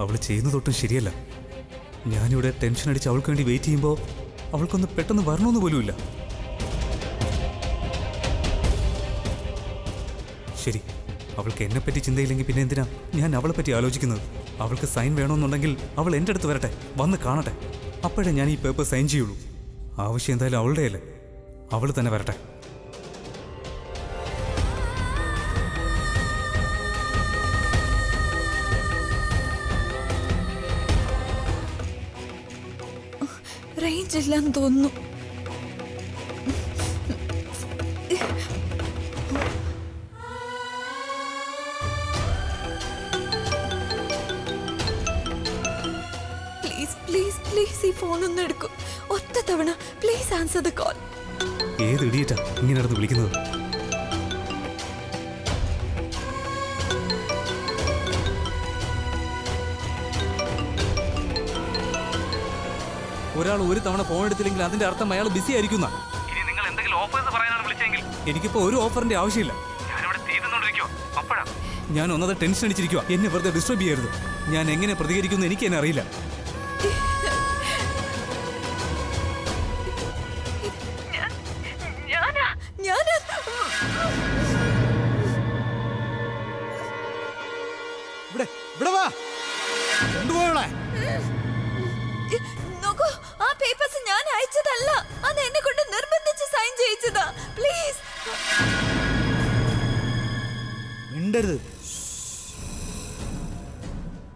അവൾ ചെയ്യുന്നതൊട്ടും ശരിയല്ല. ഞാനിവിടെ ടെൻഷൻ അടിച്ച് അവൾക്ക് വേണ്ടി വെയിറ്റ് ചെയ്യുമ്പോൾ അവൾക്കൊന്ന് പെട്ടെന്ന് വരണമെന്ന് പോലുമില്ല. ശരി, അവൾക്ക് എന്നെപ്പറ്റി ചിന്തയില്ലെങ്കിൽ പിന്നെ എന്തിനാ ഞാൻ അവളെ പറ്റി ആലോചിക്കുന്നത്? അവൾക്ക് സൈൻ വേണമെന്നുണ്ടെങ്കിൽ അവൾ എൻ്റെ അടുത്ത് വരട്ടെ, വന്ന് കാണട്ടെ. അപ്പോഴേ ഞാൻ ഈ പേപ്പർ സൈൻ ചെയ്യുള്ളൂ. ആവശ്യം എന്തായാലും അവളുടെയല്ലേ, അവൾ തന്നെ വരട്ടെ. റേഞ്ച് ഇല്ലാന്ന് തോന്നുന്നു. പ്ലീസ് ഈ ഫോൺ ഒന്ന് എടുക്കൂ. ഒറ്റ തവണ പ്ലീസ് ആൻസർ ദ കോൾ. ഏത് ഇടിയറ്റാ ഇങ്ങനെ നടന്ന് വിളിക്കുന്നത്? ഒരാൾ ഒരു തവണ ഫോൺ എടുത്തില്ലെങ്കിൽ അതിന്റെ അർത്ഥം അയാൾ ബിസി ആയിരിക്കുന്ന. ഇനി നിങ്ങൾ എന്തെങ്കിലും ഓഫേഴ്സ് പറയാനാണ് വിളിച്ചെങ്കിൽ എനിക്കിപ്പോ ഒരു ഓഫറിന്റെ ആവശ്യമില്ല. ഞാൻ ഒന്നത് ടെൻഷൻ അടിച്ചിരിക്കുക. എന്നെ വെറുതെ ഡിസ്റ്റർബ് ചെയ്യരുത്. ഞാൻ എങ്ങനെ പ്രതികരിക്കുന്നു എനിക്ക് തന്നെ അറിയില്ല. ആ പേപ്പേഴ്സ് ഞാൻ അയച്ചതല്ല, അത് എന്നെ കൊണ്ട് നിർബന്ധിച്ച് സൈൻ ചെയ്യിച്ചതാ. പ്ലീസ് മിണ്ടരുത്.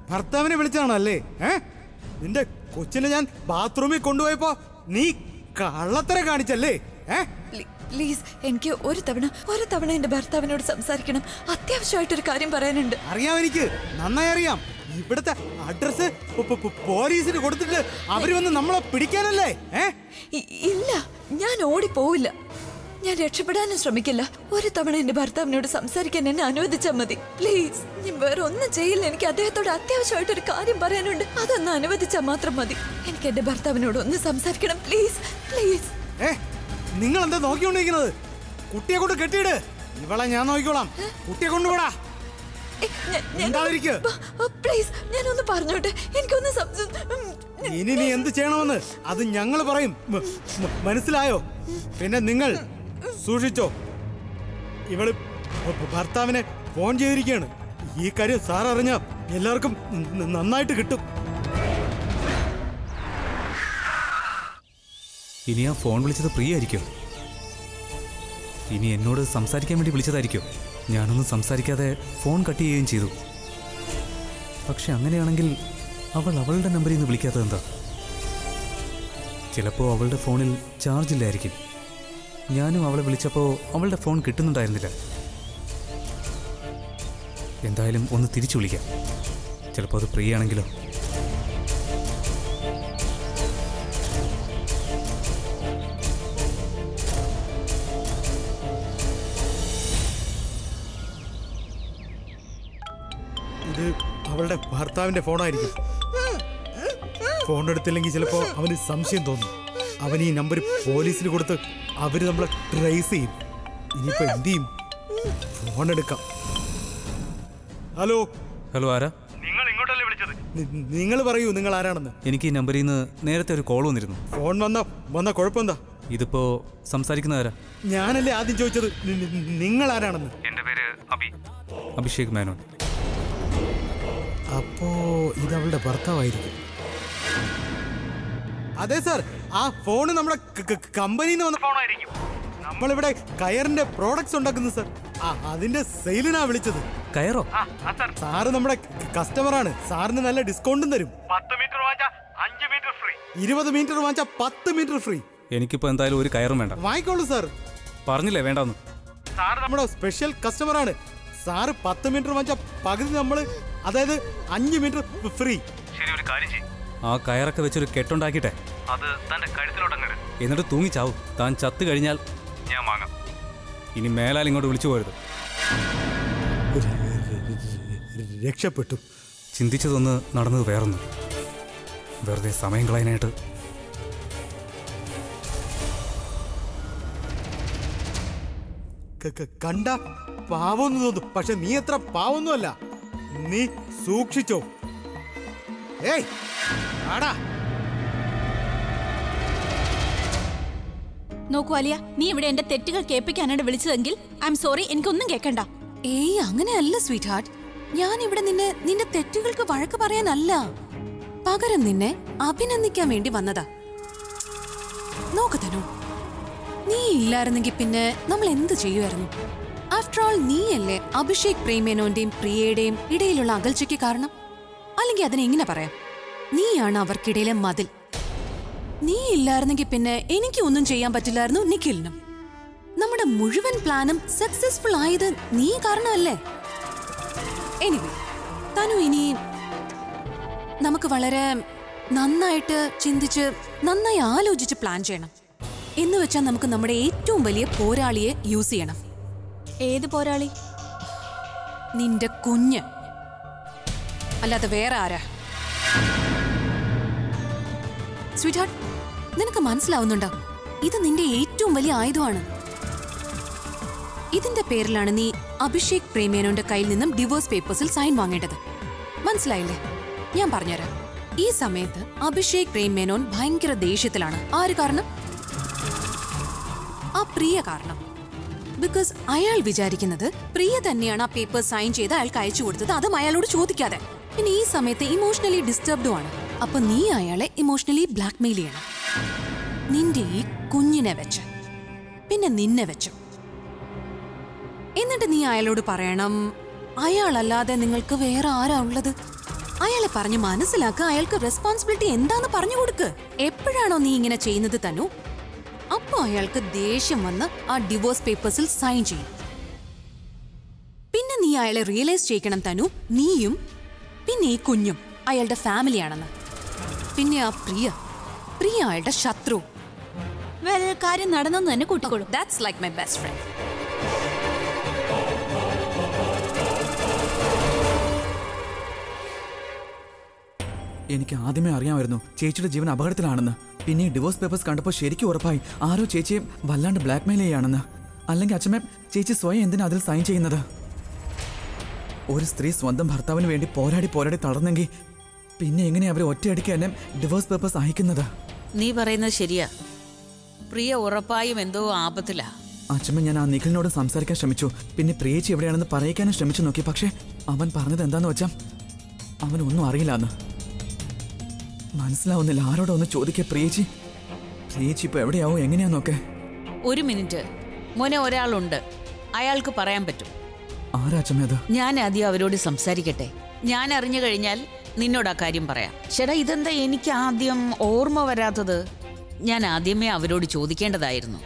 ഭർത്താവിനെ വിളിച്ചാണോ അല്ലേ? നിന്റെ കൊച്ചിനെ ഞാൻ ബാത്റൂമിൽ കൊണ്ടുപോയപ്പോ നീ കള്ളത്തര കാണിച്ചല്ലേ? പ്ലീസ് എനിക്ക് ഒരു തവണ എന്റെ ഭർത്താവിനോട് സംസാരിക്കണം. അത്യാവശ്യമായിട്ടൊരു കാര്യം പറയാനുണ്ട്. അറിയാം, എനിക്ക് നന്നായി അറിയാം. ഇവിടുത്തെ അഡ്രസ് പോലീസിന് കൊടുത്തിട്ട് അവര് വന്ന് നമ്മളെ പിടിക്കാനല്ലേ? ഇല്ല, ഞാൻ ഓടിപ്പോവില്ല. ഞാൻ രക്ഷപ്പെടാനും ശ്രമിക്കില്ല. ഒരു തവണ എന്റെ ഭർത്താവിനോട് സംസാരിക്കാൻ എന്നെ അനുവദിച്ചാൽ മതി. പ്ലീസ്, ഞാൻ വേറെ ഒന്നും ചെയ്യില്ല. എനിക്ക് അദ്ദേഹത്തോട് അത്യാവശ്യമായിട്ടൊരു കാര്യം പറയാനുണ്ട്. അതൊന്ന് അനുവദിച്ചാൽ മാത്രം മതി. എനിക്ക് എന്റെ ഭർത്താവിനോട് ഒന്ന് സംസാരിക്കണം. Please please. നിങ്ങൾ എന്താ നോക്കിക്കൊണ്ടിരിക്കുന്നത്? കുട്ടിയെ കൊണ്ട് കെട്ടിയിട്. ഇവളെ ഞാൻ നോക്കിക്കോളാം. കുട്ടിയെ കൊണ്ടുപോടാ. പ്ലീസ്, ഞാനൊന്ന് പറഞ്ഞോട്ടെ. എനിക്കൊന്ന് ഇനി നീ എന്ത് ചെയ്യണമെന്ന് അത് ഞങ്ങൾ പറയും. മനസ്സിലായോ? പിന്നെ നിങ്ങൾ സൂക്ഷിച്ചോ. ഇവള് ഭർത്താവിനെ ഫോൺ ചെയ്തിരിക്കുകയാണ്. ഈ കാര്യം സാർ അറിഞ്ഞ എല്ലാവർക്കും നന്നായിട്ട് കിട്ടും. ഇനി ആ ഫോൺ വിളിച്ചത് പ്രിയ ആയിരിക്കും. ഇനി എന്നോട് സംസാരിക്കാൻ വേണ്ടി വിളിച്ചതായിരിക്കും. ഞാനൊന്നും സംസാരിക്കാതെ ഫോൺ കട്ട് ചെയ്യുകയും ചെയ്തു. പക്ഷെ അങ്ങനെയാണെങ്കിൽ അവൾ അവളുടെ നമ്പറിൽ നിന്ന് വിളിക്കാത്തത് എന്താ? ചിലപ്പോൾ അവളുടെ ഫോണിൽ ചാർജ് ഇല്ലായിരിക്കും. ഞാനും അവളെ വിളിച്ചപ്പോൾ അവളുടെ ഫോൺ കിട്ടുന്നുണ്ടായിരുന്നില്ല. എന്തായാലും ഒന്ന് തിരിച്ചു വിളിക്കാം. ചിലപ്പോൾ അത് പ്രിയ ആണെങ്കിലോ. ഇത് അവളുടെ ഭർത്താവിന്റെ ഫോണായിരിക്കും. ഫോൺ എടുത്തില്ലെങ്കിൽ ചിലപ്പോ അവന് സംശയം തോന്നും. അവൻ ഈ നമ്പർ പോലീസിന് കൊടുത്ത് അവര് നമ്മളെ ട്രേസ് ചെയ്യും. ഇനിയിപ്പോ എന്ത് ചെയ്യും? ഫോൺ എടുക്കാം. ഹലോ ഹലോ, ആരാ? നിങ്ങൾ ഇങ്ങോട്ടല്ലേ വിളിച്ചത്? നിങ്ങൾ പറയൂ, നിങ്ങൾ ആരാണെന്ന്. എനിക്ക് ഈ നമ്പറിൽ നിന്ന് നേരത്തെ ഒരു കോൾ വന്നിരുന്നു. ഫോൺ വന്ന കുഴപ്പമെന്താ? ഇതിപ്പോ സംസാരിക്കുന്ന ആരാ? ഞാനല്ലേ ആദ്യം ചോദിച്ചത് നിങ്ങൾ ആരാണെന്ന്. എന്റെ പേര് അഭിഷേക് മേനോൻ. അപ്പോ ഇത് അവളുടെ ഭർത്താവായിരിക്കും. അതെ സാർ, ആ ഫോണ് നമ്മുടെ കമ്പനിയിൽ നിന്ന് വന്ന ഫോണായിരിക്കും. നമ്മളിവിടെ കയറിന്റെ പ്രോഡക്ട്സ് ഉണ്ടാക്കുന്നു സാർ. അതിന്റെ സെയിലിനാ വിളിച്ചത്. കയറോ? സാറ് നമ്മുടെ കസ്റ്റമറാണ്. സാറിന് നല്ല ഡിസ്കൗണ്ടും തരും. 10 മീറ്റർ വാങ്ങിച്ചാ 5 മീറ്റർ ഫ്രീ. 20 മീറ്റർ വാങ്ങിച്ചാ 10 മീറ്റർ ഫ്രീ. എനിക്കിപ്പോ എന്തായാലും ഒരു കയറും വേണ്ട. വാങ്ങിക്കോളൂ സാർ. പറഞ്ഞില്ലേ വേണ്ടെന്ന്. സാറ് നമ്മുടെ സ്പെഷ്യൽ കസ്റ്റമറാണ്. സാറ് 10 മീറ്റർ വാങ്ങിച്ചാ പകുതി നമ്മള്, അതായത് 5 മീറ്റർ ഫ്രീ. ശരി, ഒരു കാര്യം ചെയ്യ്. ആ കയറൊക്കെ വെച്ചൊരു കെട്ടുണ്ടാക്കിട്ടെ അത് തന്റെ കഴുത്തിലോട്ടങ്ങട്. എന്നിട്ട് തൂങ്ങിച്ചാവും. താൻ ചത്തു കഴിഞ്ഞാൽ ഞാൻ വാങ്ങാം. ഇനി മേലാൽ ഇങ്ങോട്ട് വിളിച്ചു പോരുത്. രക്ഷപ്പെട്ടു. ചിന്തിച്ചതൊന്ന് നടന്നത് വേറൊന്ന്. വെറുതെ സമയം കളയാനായിട്ട്. കണ്ട പാവൊന്നു തോന്നും, പക്ഷെ നീ എത്ര പാവൊന്നുമല്ല. നീ സൂക്ഷിച്ചോ. ഏയ് ആടാ. നോക്കൂ അലിയ, നീ ഇവിടെ എന്റെ തെറ്റുകൾ കേൾപ്പിക്കാനാണ് വിളിച്ചതെങ്കിൽ ഐ എം സോറി, എനിക്കൊന്നും കേൾക്കണ്ട. ഏയ് അങ്ങനെയല്ല സ്വീറ്റ് ഹാർട്ട്. ഞാൻ ഇവിടെ നിന്റെ തെറ്റുകൾക്ക് വഴക്ക് പറയാനല്ല, പകരം നിന്നെ അഭിനന്ദിക്കാൻ വേണ്ടി വന്നതാ. നോക്ക് തനു, നീ ഇല്ലായിരുന്നെങ്കിൽ പിന്നെ നമ്മൾ എന്ത് ചെയ്യുമായിരുന്നു? ആഫ്റ്റർ ഓൾ നീയല്ലേ അഭിഷേക് പ്രേമേനോന്റെയും പ്രിയയുടെയും ഇടയിലുള്ള അകൽച്ചയ്ക്ക് കാരണം. അല്ലെങ്കിൽ അതിനെ എങ്ങനെ പറയാം, നീയാണ് അവർക്കിടയിലെ മതിൽ. നീ ഇല്ലായിരുന്നെങ്കിൽ പിന്നെ എനിക്ക് ഒന്നും ചെയ്യാൻ പറ്റില്ലായിരുന്നു നിഖിലിനും. നമ്മുടെ മുഴുവൻ പ്ലാനും സക്സസ്ഫുൾ ആയത് നീ കാരണമല്ലേ. എനിവേ തനു, ഇനി നമുക്ക് വളരെ നന്നായിട്ട് ചിന്തിച്ച് നന്നായി ആലോചിച്ച് പ്ലാൻ ചെയ്യണം. എന്ന് വെച്ചാൽ നമുക്ക് നമ്മുടെ ഏറ്റവും വലിയ പോരാളിയെ യൂസ് ചെയ്യണം. ഏത് പോരാളി? നിന്റെ കുഞ്ഞ്, അല്ലാതെ വേറെ ആരാ? സ്വീറ്റ് ഹാർട്ട്, നിനക്ക് മനസ്സിലാവുന്നുണ്ടോ? ഇത് നിന്റെ ഏറ്റവും വലിയ ആയുധമാണ്. ഇതിന്റെ പേരിലാണ് നീ അഭിഷേക് പ്രേമേനോന്റെ കയ്യിൽ നിന്നും ഡിവോഴ്സ് പേപ്പേഴ്സിൽ സൈൻ വാങ്ങേണ്ടത്. മനസ്സിലായില്ലേ? ഞാൻ പറഞ്ഞുതരാം. ഈ സമയത്ത് അഭിഷേക് പ്രേമേനോൻ ഭയങ്കര ദേഷ്യത്തിലാണ്. ആര് കാരണം? ആ പ്രിയ കാരണം. ബിക്കോസ് അയാൾ വിചാരിക്കുന്നത് പ്രിയ തന്നെയാണ് ആ പേപ്പർ സൈൻ ചെയ്ത് അയാൾക്ക് അയച്ചു കൊടുത്തത്, അതും അയാളോട് ചോദിക്കാതെ. പിന്നെ ഈ സമയത്ത് ഇമോഷണലി ഡിസ്റ്റർബ്ഡും ആണ്. അപ്പൊ നീ അയാളെ ഇമോഷണലി ബ്ലാക്ക്മെയിൽ ചെയ്യണം. നിന്റെ ഈ കുഞ്ഞിനെ വെച്ച്, പിന്നെ നിന്നെ വെച്ചു. എന്നിട്ട് നീ അയാളോട് പറയണം, അയാളല്ലാതെ നിങ്ങൾക്ക് വേറെ ആരാ ഉള്ളത്? അയാളെ പറഞ്ഞ് മനസ്സിലാക്കുക, അയാൾക്ക് റെസ്പോൺസിബിലിറ്റി എന്താന്ന് പറഞ്ഞു കൊടുക്ക്. എപ്പോഴാണോ നീ ഇങ്ങനെ ചെയ്യുന്നത് തനു, അപ്പൊ അയാൾക്ക് ദേഷ്യം വന്ന് ആ ഡിവോഴ്സ് പേപ്പേഴ്സിൽ സൈൻ ചെയ്യും. പിന്നെ നീ അയാളെ റിയലൈസ് ചെയ്യിക്കണം തനു, നീയും പിന്നെ ഈ കുഞ്ഞും അയാളുടെ ഫാമിലിയാണെന്ന്. പിന്നെ ആ പ്രിയ അയാളുടെ ശത്രു. കാര്യം നടന്നെന്ന് തന്നെ കൂട്ടിക്കോളൂ. That's like my best friend. എനിക്ക് ആദ്യമേ അറിയാമായിരുന്നു ചേച്ചിയുടെ ജീവൻ അപകടത്തിലാണെന്ന്. പിന്നെ ഈ ഡിവോഴ്സ് പേപ്പേഴ്സ് കണ്ടപ്പോൾ ശരിക്കും ഉറപ്പായി ആരോ ചേച്ചിയെ വല്ലാണ്ട് ബ്ലാക്ക്മെയിൽ ചെയ്യാണെന്ന്. അല്ലെങ്കിൽ അച്ഛമ്മ, ചേച്ചി സ്വയം എന്തിനാ അതിൽ സൈൻ ചെയ്യുന്നത്? ഒരു സ്ത്രീ സ്വന്തം ഭർത്താവിന് വേണ്ടി പോരാടി തളർന്നെങ്കിൽ പിന്നെ എങ്ങനെയാ അവരെ ഒറ്റയടിക്ക് തന്നെ ഡിവോഴ്സ് പേപ്പേഴ്സ് അയക്കുന്നത്? നീ പറയുന്നത് ശരിയാ. പ്രിയ ഉറപ്പായും എന്തോ ആപത്തിലാ. അച്ഛമ്മ, ഞാൻ ആ നിഖിലിനോട് സംസാരിക്കാൻ ശ്രമിച്ചു. പിന്നെ പ്രിയേച്ചി എവിടെയാണെന്ന് പറയിക്കാനും ശ്രമിച്ചു നോക്കി. പക്ഷെ അവൻ പറഞ്ഞത് എന്താന്ന് വെച്ചാൽ അവനൊന്നും അറിയില്ലാന്ന്. മനസ്സിലാവുന്നില്ല. ആരോടെ ഒന്ന് ചോദിക്കുക. പ്രിയേച്ചി ഇപ്പൊ എവിടെയാവും, എങ്ങനെയാന്നൊക്കെ. ഒരു മിനിറ്റ് മോനെ, ഒരാളുണ്ട്, അയാൾക്ക് പറയാൻ പറ്റും. ആരാ അച്ഛമ്മ അത്? ഞാൻ ആദ്യം അവരോട് സംസാരിക്കട്ടെ. ഞാൻ അറിഞ്ഞു കഴിഞ്ഞാൽ നിന്നോട് ആ കാര്യം പറയാം. ചേട്ടാ, ഇതെന്താ എനിക്ക് ആദ്യം ഓർമ്മ വരാത്തത്? ഞാൻ ആദ്യമേ അവരോട് ചോദിക്കേണ്ടതായിരുന്നു.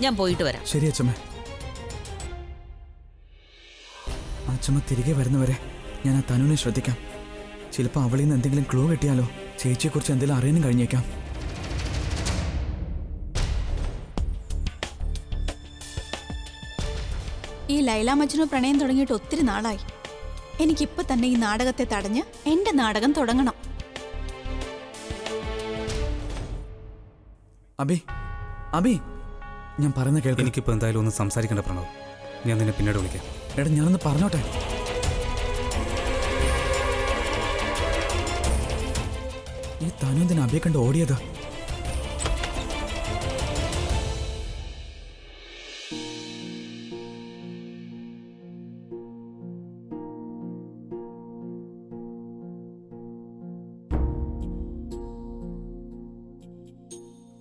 ഞാൻ പോയിട്ട് വരാം. ശരി അച്ഛമ്മ. അച്ഛമ്മ തിരികെ വരുന്നവരെ ഞാൻ ആ തനുവിനെ ശ്രദ്ധിക്കാം. ചിലപ്പോൾ അവളിൽ നിന്ന് എന്തെങ്കിലും ക്ലൂ കിട്ടിയാലോ, ചേച്ചിയെക്കുറിച്ച് എന്തെങ്കിലും അറിയാനും കഴിഞ്ഞേക്കാം. ഈ ലൈല മജ്നു പ്രണയം തുടങ്ങിയിട്ട് ഒത്തിരി നാളായി. എനിക്കിപ്പോ തന്നെ ഈ നാടകത്തെ തടഞ്ഞ് എന്റെ നാടകം തുടങ്ങണം. അബി ഞാൻ പറയുന്ന കേൾക്കും. എനിക്കിപ്പോൾ എന്തായാലും ഒന്ന് സംസാരിക്കേണ്ട പ്രണവ്. ഞാൻ നിന്നെ പിന്നീട് വിളിക്കാം. എടാ, ഞാനൊന്ന് പറഞ്ഞോട്ടെ. ഈ തനു എന്തിനാ അബിയെ കണ്ട് ഓടിയത്?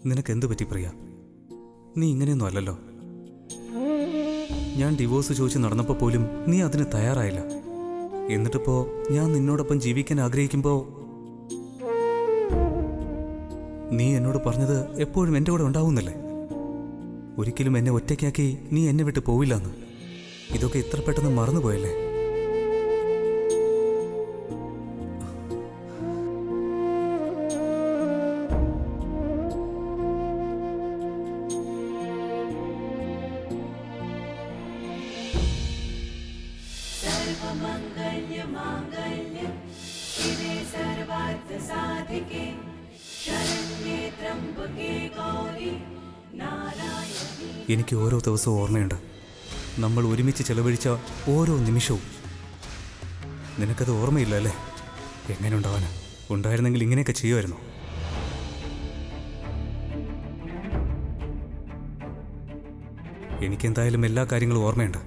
നിനക്കെന്ത് പറ്റി പ്രിയ? നീ ഇങ്ങനെയൊന്നും അല്ലല്ലോ. ഞാൻ ഡിവോഴ്സ് ചോദിച്ച് നടന്നപ്പോൾ പോലും നീ അതിന് തയ്യാറായില്ല. എന്നിട്ടിപ്പോ ഞാൻ നിന്നോടൊപ്പം ജീവിക്കാൻ ആഗ്രഹിക്കുമ്പോൾ നീ എന്നോട് പറഞ്ഞത് എപ്പോഴും എൻ്റെ കൂടെ ഉണ്ടാവുന്നല്ലേ. ഒരിക്കലും എന്നെ ഒറ്റയ്ക്കാക്കി നീ എന്നെ വിട്ട് പോവില്ലെന്ന്. ഇതൊക്കെ ഇത്ര പെട്ടെന്ന് മറന്നുപോയല്ലേ? എനിക്ക് ഓരോ ദിവസവും ഓർമ്മയുണ്ട്, നമ്മൾ ഒരുമിച്ച് ചെലവഴിച്ച ഓരോ നിമിഷവും. നിനക്കത് ഓർമ്മയില്ല അല്ലേ? എങ്ങനെ ഉണ്ടാവാനാ? ഉണ്ടായിരുന്നെങ്കിൽ ഇങ്ങനെയൊക്കെ ചെയ്യുമായിരുന്നു. എനിക്കെന്തായാലും എല്ലാ കാര്യങ്ങളും ഓർമ്മയുണ്ട്.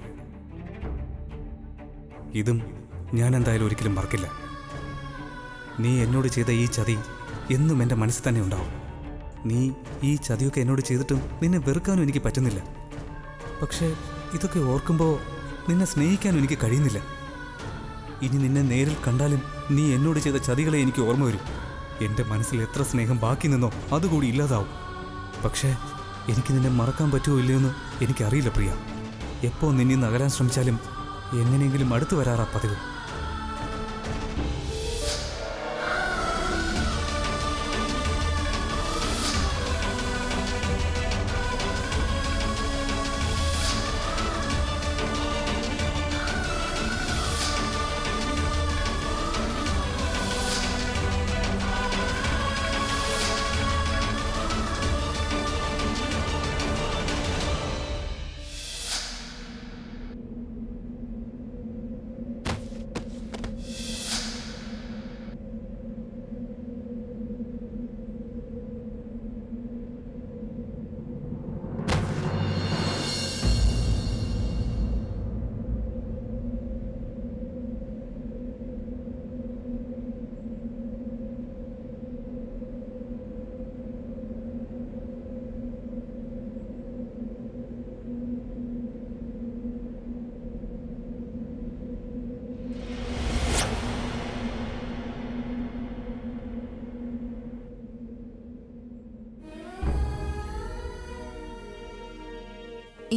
ഇതും ഞാൻ എന്തായാലും ഒരിക്കലും മറക്കില്ല. നീ എന്നോട് ചെയ്ത ഈ ചതി എന്നും എൻ്റെ മനസ്സിൽ തന്നെ ഉണ്ടാവും. നീ ഈ ചതിയൊക്കെ എന്നോട് ചെയ്തിട്ടും നിന്നെ വെറുക്കാനും എനിക്ക് പറ്റുന്നില്ല. പക്ഷേ ഇതൊക്കെ ഓർക്കുമ്പോൾ നിന്നെ സ്നേഹിക്കാനും എനിക്ക് കഴിയുന്നില്ല. ഇനി നിന്നെ നേരിൽ കണ്ടാലും നീ എന്നോട് ചെയ്ത ചതികളെ എനിക്ക് ഓർമ്മ വരും. എൻ്റെ മനസ്സിൽ എത്ര സ്നേഹം ബാക്കി നിന്നോ അതുകൂടി ഇല്ലാതാവും. പക്ഷേ എനിക്ക് നിന്നെ മറക്കാൻ പറ്റുമോ ഇല്ലയോന്ന് എനിക്കറിയില്ല പ്രിയ. എപ്പോൾ നിന്നെ നകരാൻ ശ്രമിച്ചാലും എങ്ങനെയെങ്കിലും അടുത്തു വരാറാ പതിവ്.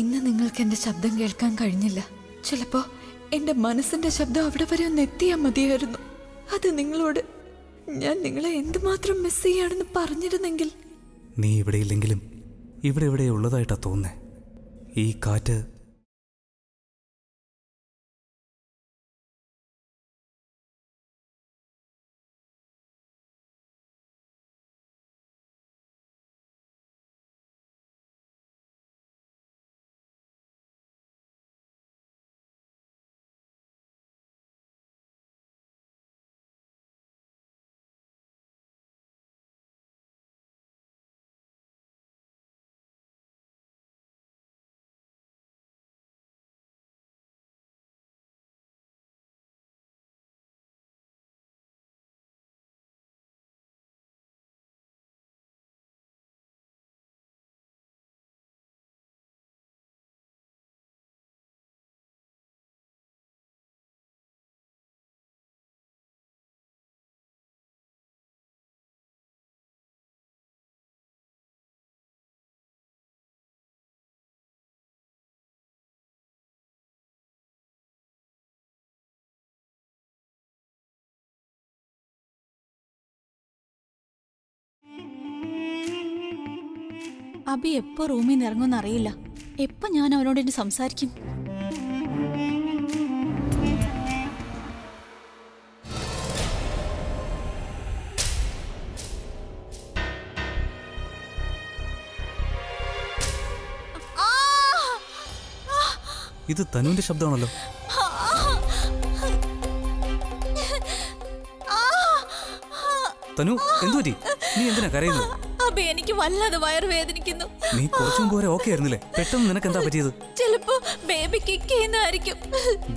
ഇന്ന് നിങ്ങൾക്ക് എന്റെ ശബ്ദം കേൾക്കാൻ കഴിഞ്ഞില്ല. ചിലപ്പോ എന്റെ മനസ്സിന്റെ ശബ്ദം അവിടെ വരെ ഒന്ന് എത്തിയാൽ മതിയായിരുന്നു. അത് നിങ്ങളോട് ഞാൻ നിങ്ങളെ എന്തുമാത്രം മിസ് ചെയ്യാണെന്ന് പറഞ്ഞിരുന്നെങ്കിൽ. നീ ഇവിടെ ഇല്ലെങ്കിലും ഇവിടെ എവിടെ ഉള്ളതായിട്ടാ തോന്നുന്നേ. ഈ കാറ്റ് അബി എപ്പോ റൂമിൽ നിന്ന് ഇറങ്ങുമെന്ന് അറിയില്ല. എപ്പോ ഞാൻ അവനോട് ഇനി സംസാരിക്കും? ഇത് തനുവിന്റെ ശബ്ദമാണല്ലോ. തനു, എന്തുപറ്റി? നീ എന്തിനാ കരയുന്നത്? അബി, എനിക്ക് വല്ലാതെ വയറുവേദനിക്കുന്നു. നീ കുറച്ചു മുമ്പ് വരെ ഓക്കെ ആയിരുന്നില്ലേ? പെട്ടെന്ന് നിനക്ക് എന്താ പറ്റിയത്? ചിലപ്പോ ബേബി കിക്ക് ചെയ്യുന്നതായിരിക്കും.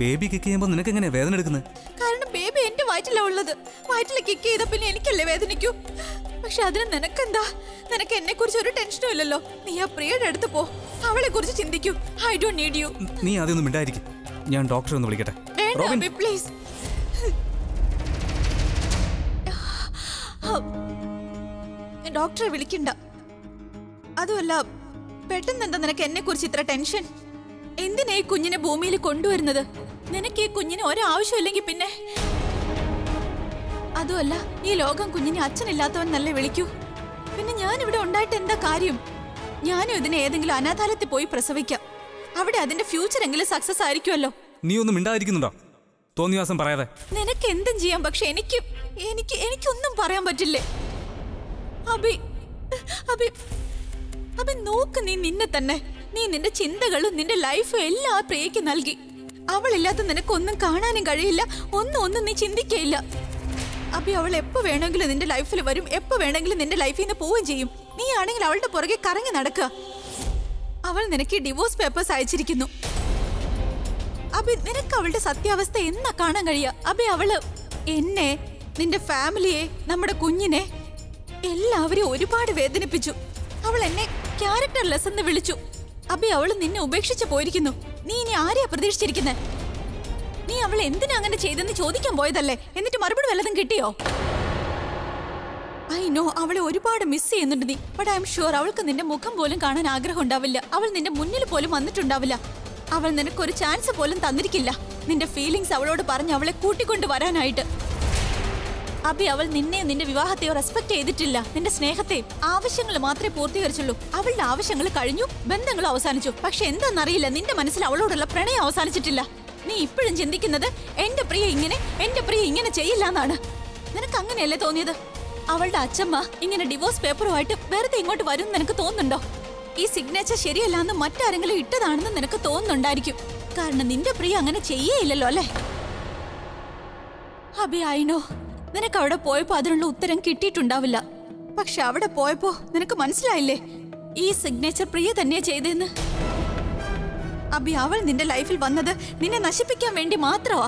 ബേബി കിക്ക് ചെയ്യുമ്പോ നിനക്ക് എങ്ങനെയാ വേദന എടുക്കുന്നത്? കാരണം ബേബി എന്റെ വയറ്റിലാ ഉള്ളത്. വയറ്റിൽ കിക്ക് ചെയ്ത പിന്നെ എനിക്കല്ലേ വേദനിക്കൂ. പക്ഷെ അതിന് നിനക്കെന്താ? നിനക്ക് എന്നെ കുറിച്ച് ഒരു ടെൻഷനും ഇല്ലല്ലോ. നീ ആ പ്രിയയുടെ അടുത്ത് പോ, അവളെ കുറിച്ച് ചിന്തിക്കൂ. I don't need you. നീ ആദ്യമൊന്നും മിണ്ടായിരിക്കും. ഞാൻ ഡോക്ടറെ ഒന്ന് വിളിക്കട്ടെ. വേണ്ട പ്ലീസ്. ഡോക്ടറെ വിളിക്കണ്ട. അതുമല്ല, പെട്ടെന്ന് എന്താ നിനക്ക് എന്നെ കുറിച്ച് ഇത്ര ടെൻഷൻ? എന്തിനാ ഈ കുഞ്ഞിനെ ഭൂമിയിൽ കൊണ്ടുവരുന്നത്? നിനക്ക് ഈ കുഞ്ഞിന് ഒരാവശ്യമില്ലെങ്കിൽ പിന്നെ. അതുമല്ല, ഈ ലോകം കുഞ്ഞിനെ അച്ഛനില്ലാത്തവൻ നല്ല വിളിക്കൂ. പിന്നെ ഞാൻ ഇവിടെ ഉണ്ടായിട്ട് എന്താ കാര്യം? ഞാനും ഇതിനെ ഏതെങ്കിലും അനാഥാലയത്തിൽ പോയി പ്രസവിക്കാം. അവിടെ അതിന്റെ ഫ്യൂച്ചർ എങ്കിലും സക്സസ് ആയിരിക്കുമല്ലോ. നീ ഒന്നും മിണ്ടായിരിക്കുന്നുണ്ടോ? തോന്നിവാസം പറയാതെ. നിനക്ക് എന്തും ചെയ്യാം, പക്ഷെ എനിക്കൊന്നും പറയാൻ പറ്റില്ലേ? അബി അബി അബി നോക്ക്, നീ നിന്നെ തന്നെ. നീ നിന്റെ ചിന്തകളും നിന്റെ ലൈഫും എല്ലാം ആ പ്രിയയ്ക്ക് നൽകി. അവളില്ലാത്ത നിനക്കൊന്നും കാണാനും കഴിയില്ല. ഒന്നും നീ ചിന്തിക്കയില്ല. അബി അവൾ എപ്പോ വേണമെങ്കിലും നിന്റെ ലൈഫിൽ വരും, എപ്പോ വേണമെങ്കിലും നിന്റെ ലൈഫിൽ നിന്ന് പോവുകയും ചെയ്യും. നീ ആണെങ്കിൽ അവളുടെ പുറകെ കറങ്ങി നടക്കുക. അവൾ നിനക്ക് ഡിവോഴ്സ് പേപ്പേഴ്സ് അയച്ചിരിക്കുന്നു. അബി നിനക്ക് അവളുടെ സത്യാവസ്ഥ എന്നാ കാണാൻ കഴിയുക? അബി അവള് എന്നെ, നിന്റെ ഫാമിലിയെ, നമ്മുടെ കുഞ്ഞിനെ എല്ലാവരെയും ഒരുപാട് വേദനിപ്പിച്ചു. അവൾ എന്നെ ക്യാരക്ടർലെസ് എന്ന് വിളിച്ചു. അബി അവള് നിന്നെ ഉപേക്ഷിച്ച് പോയിരിക്കുന്നു. നീ ഇനി ആരെയാ പ്രതീക്ഷിച്ചിരിക്കുന്നത്? നീ അവൾ എന്തിനാ അങ്ങനെ ചെയ്തെന്ന് ചോദിക്കാൻ പോയതല്ലേ? എന്നിട്ട് മറുപടി വല്ലതും കിട്ടിയോ? ഐ നോ അവളെ ഒരുപാട് മിസ് ചെയ്യുന്നുണ്ട് നീ. ബട്ട് ഐ എം ഷുവർ അവൾക്ക് നിന്റെ മുഖം പോലും കാണാൻ ആഗ്രഹം ഉണ്ടാവില്ല. അവൾ നിന്റെ മുന്നിൽ പോലും വന്നിട്ടുണ്ടാവില്ല. അവൾ നിനക്കൊരു ചാൻസ് പോലും തന്നിരിക്കില്ല നിന്റെ ഫീലിങ്സ് അവളോട് പറഞ്ഞ് അവളെ കൂട്ടിക്കൊണ്ട് വരാനായിട്ട്. അബി അവൾ നിന്നെ, നിന്റെ വിവാഹത്തെയോ റെസ്പെക്ട് ചെയ്തിട്ടില്ല. നിന്റെ സ്നേഹത്തെയും ആവശ്യങ്ങൾ മാത്രമേ പൂർത്തീകരിച്ചുള്ളൂ. അവളുടെ ആവശ്യങ്ങൾ കഴിഞ്ഞു, ബന്ധങ്ങൾ അവസാനിച്ചു. പക്ഷെ എന്താണെന്നറിയില്ല, നിന്റെ മനസ്സിൽ അവളോടുള്ള പ്രണയം അവസാനിച്ചിട്ടില്ല. നീ ഇപ്പോഴും ചിന്തിക്കുന്നത് എന്റെ പ്രിയ ഇങ്ങനെ ചെയ്യില്ല എന്നാണ്. നിനക്ക് അങ്ങനെയല്ലേ തോന്നിയത്? അവളുടെ അച്ഛമ്മ ഇങ്ങനെ ഡിവോഴ്സ് പേപ്പറുമായിട്ട് വെറുതെ ഇങ്ങോട്ട് വരും നിനക്ക് തോന്നുന്നുണ്ടോ? ഈ സിഗ്നേച്ചർ ശരിയല്ല എന്ന് മറ്റാരെങ്കിലും ഇട്ടതാണെന്ന് നിനക്ക് തോന്നുന്നുണ്ടായിരിക്കും. കാരണം നിന്റെ പ്രിയ അങ്ങനെ ചെയ്യേയില്ലല്ലോ അല്ലേ? അബി ഐനോ നിനക്ക് അവിടെ പോയപ്പോ അതിനുള്ള ഉത്തരം കിട്ടിയിട്ടുണ്ടാവില്ല. പക്ഷെ അവിടെ പോയപ്പോ നിനക്ക് മനസ്സിലായില്ലേ ഈ സിഗ്നേച്ചർ പ്രിയ തന്നെയാ ചെയ്തെന്ന്? അബി അവൾ നിന്റെ ലൈഫിൽ വന്നത് നിന്നെ നശിപ്പിക്കാൻ വേണ്ടി മാത്രമാ.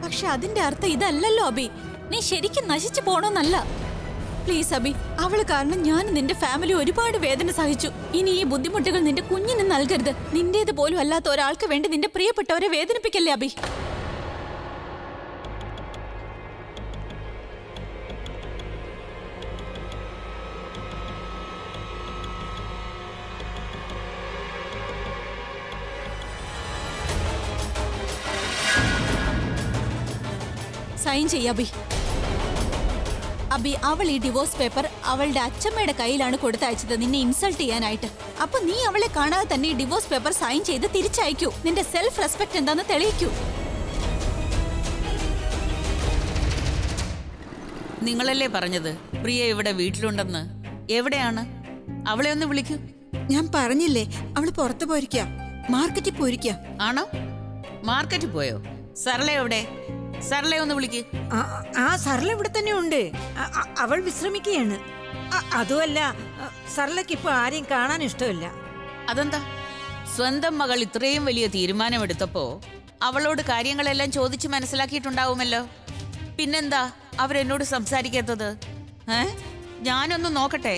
പക്ഷെ അതിന്റെ അർത്ഥം ഇതല്ലല്ലോ അബി. നീ ശരിക്കും നശിച്ചു പോണോന്നല്ല. പ്ലീസ് അബി, അവള് കാരണം ഞാൻ നിന്റെ ഫാമിലി ഒരുപാട് വേദന സഹിച്ചു. ഇനി ഈ ബുദ്ധിമുട്ടുകൾ നിന്റെ കുഞ്ഞിന് നൽകരുത്. നിന്റേത് പോലും അല്ലാത്ത ഒരാൾക്ക് വേണ്ടി നിന്റെ പ്രിയപ്പെട്ടവരെ വേദനിപ്പിക്കല്ലേ അബി? സൈൻ ചെയ്യ അബി. അബി അവൾ ഈ ഡിവോഴ്സ് പേപ്പർ അവളുടെ അച്ഛമ്മയുടെ കയ്യിലാണ് കൊടുത്തയച്ചത് നിന്നെ ഇൻസൾട്ട് ചെയ്യാനായിട്ട്. അപ്പൊ നീ അവളെ കാണാതെ തന്നെ ഈ ഡിവോഴ്സ് പേപ്പർ സൈൻ ചെയ്ത് തിരിച്ചയക്കൂ. നിന്റെ സെൽഫ് റെസ്പെക്ട് എന്താന്ന് തെളിയിക്കൂ. നിങ്ങളല്ലേ പറഞ്ഞത് പ്രിയ ഇവിടെ വീട്ടിലുണ്ടെന്ന്? എവിടെയാണ്? അവളെ ഒന്ന് വിളിക്കൂ. ഞാൻ പറഞ്ഞില്ലേ അവള് പുറത്തു പോയിരിക്ക, മാർക്കറ്റിൽ പോയിരിക്ക. ആണോ? മാർക്കറ്റിൽ പോയോ? സർല എവിടെ? സർലയെ ഒന്ന് വിളിക്ക്. ആ സർല ഇവിടെ തന്നെ ഉണ്ട്. അവൾ വിശ്രമിക്കുകയാണ്. അതുമല്ല സർലക്ക് ഇപ്പൊ ആരെയും കാണാൻ ഇഷ്ടമില്ല. അതെന്താ? സ്വന്തം മകൾ ഇത്രയും വലിയ തീരുമാനമെടുത്തപ്പോ അവളോട് കാര്യങ്ങളെല്ലാം ചോദിച്ചു മനസ്സിലാക്കിയിട്ടുണ്ടാവുമല്ലോ. പിന്നെന്താ അവരെന്നോട് സംസാരിക്കാത്തത്? ഞാനൊന്ന് നോക്കട്ടെ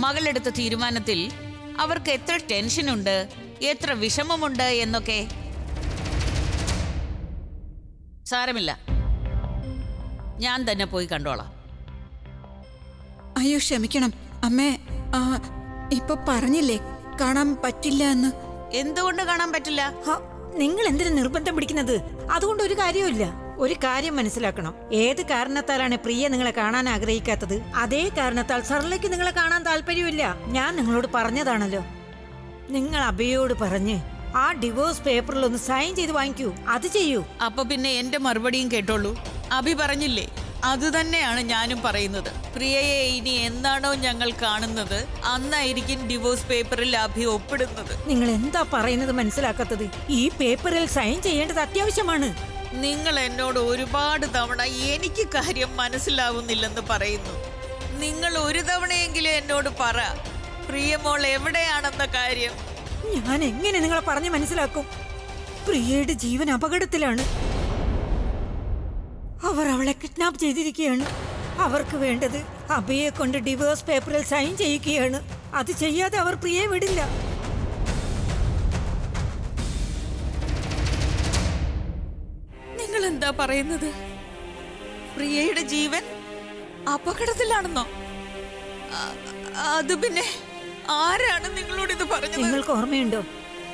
മകളെടുത്ത തീരുമാനത്തിൽ അവർക്ക് എത്ര ടെൻഷനുണ്ട്, എത്ര വിഷമമുണ്ട് എന്നൊക്കെ. സാരമില്ല, ഞാൻ തന്നെ പോയി കണ്ടോളാം. അയ്യോ ക്ഷമിക്കണം അമ്മേ, ഇപ്പൊ പറഞ്ഞില്ലേ കാണാൻ പറ്റില്ല എന്ന്. എന്തുകൊണ്ട് കാണാൻ പറ്റില്ല? നിങ്ങൾ എന്തിനു നിർബന്ധം പിടിക്കുന്നത്? അതുകൊണ്ട് ഒരു കാര്യമില്ല. ഒരു കാര്യം മനസ്സിലാക്കണം, ഏത് കാരണത്താലാണ് പ്രിയ നിങ്ങളെ കാണാൻ ആഗ്രഹിക്കാത്തത് അതേ കാരണത്താൽ സർലയ്ക്ക് നിങ്ങളെ കാണാൻ താല്പര്യമില്ല. ഞാൻ നിങ്ങളോട് പറഞ്ഞതാണല്ലോ. നിങ്ങൾ അബിയോട് പറഞ്ഞ് ആ ഡിവോഴ്സ് പേപ്പറിൽ ഒന്ന് സൈൻ ചെയ്ത് വാങ്ങിക്കൂ. അത് ചെയ്യൂ. അപ്പൊ പിന്നെ എന്റെ മറുപടിയും കേട്ടോളൂ. അബി പറഞ്ഞില്ലേ, അത് തന്നെയാണ് ഞാനും പറയുന്നത്. പ്രിയയെ ഇനി എന്നാണോ ഞങ്ങൾ കാണുന്നത് അന്നായിരിക്കും ഡിവോഴ്സ് പേപ്പറിൽ അബി ഒപ്പിടുന്നത്. നിങ്ങൾ എന്താ പറയുന്നത് മനസ്സിലാക്കാത്തത്? ഈ പേപ്പറിൽ സൈൻ ചെയ്യേണ്ടത് അത്യാവശ്യമാണ്. നിങ്ങൾ എന്നോട് ഒരുപാട് തവണ എനിക്ക് കാര്യം മനസ്സിലാവുന്നില്ലെന്ന് പറയുന്നു. നിങ്ങൾ ഒരു തവണയെങ്കിലും എന്നോട് പറ പ്രിയമോൾ എവിടെയാണെന്ന കാര്യം. ഞാൻ എങ്ങനെ നിങ്ങളെ പറഞ്ഞ് മനസ്സിലാക്കും? പ്രിയയുടെ ജീവൻ അപകടത്തിലാണ്. അവർ അവളെ കിഡ്നാപ്പ് ചെയ്തിരിക്കുകയാണ്. അവർക്ക് വേണ്ടത് അബിയെ കൊണ്ട് ഡിവോഴ്സ് പേപ്പറിൽ സൈൻ ചെയ്യിക്കുകയാണ്. അത് ചെയ്യാതെ അവർ പ്രിയയെ വിടില്ല. നിങ്ങൾ എന്താ പറയുന്നത്? പ്രിയയുടെ ജീവൻ അപകടത്തിലാണെന്നോ? അത് പിന്നെ ആരാണ് നിങ്ങളോട് ഇത് പറഞ്ഞത്? നിങ്ങൾക്ക് ഓർമ്മയുണ്ടോ,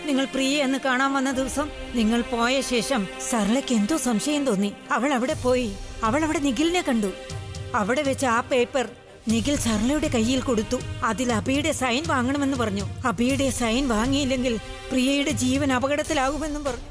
നിങ്ങൾ പ്രിയ എന്ന് കാണാൻ വന്ന ദിവസം നിങ്ങൾ പോയ ശേഷം സർലയ്ക്ക് എന്തോ സംശയം തോന്നി. അവൾ അവിടെ പോയി. അവൾ അവിടെ നിഖിലിനെ കണ്ടു. അവിടെ വെച്ച് ആ പേപ്പർ നിഖിൽ സർലയുടെ കയ്യിൽ കൊടുത്തു. അതിൽ അബിയുടെ സൈൻ വാങ്ങണമെന്ന് പറഞ്ഞു. അബിയുടെ സൈൻ വാങ്ങിയില്ലെങ്കിൽ പ്രിയയുടെ ജീവൻ അപകടത്തിലാകുമെന്നും പറഞ്ഞു.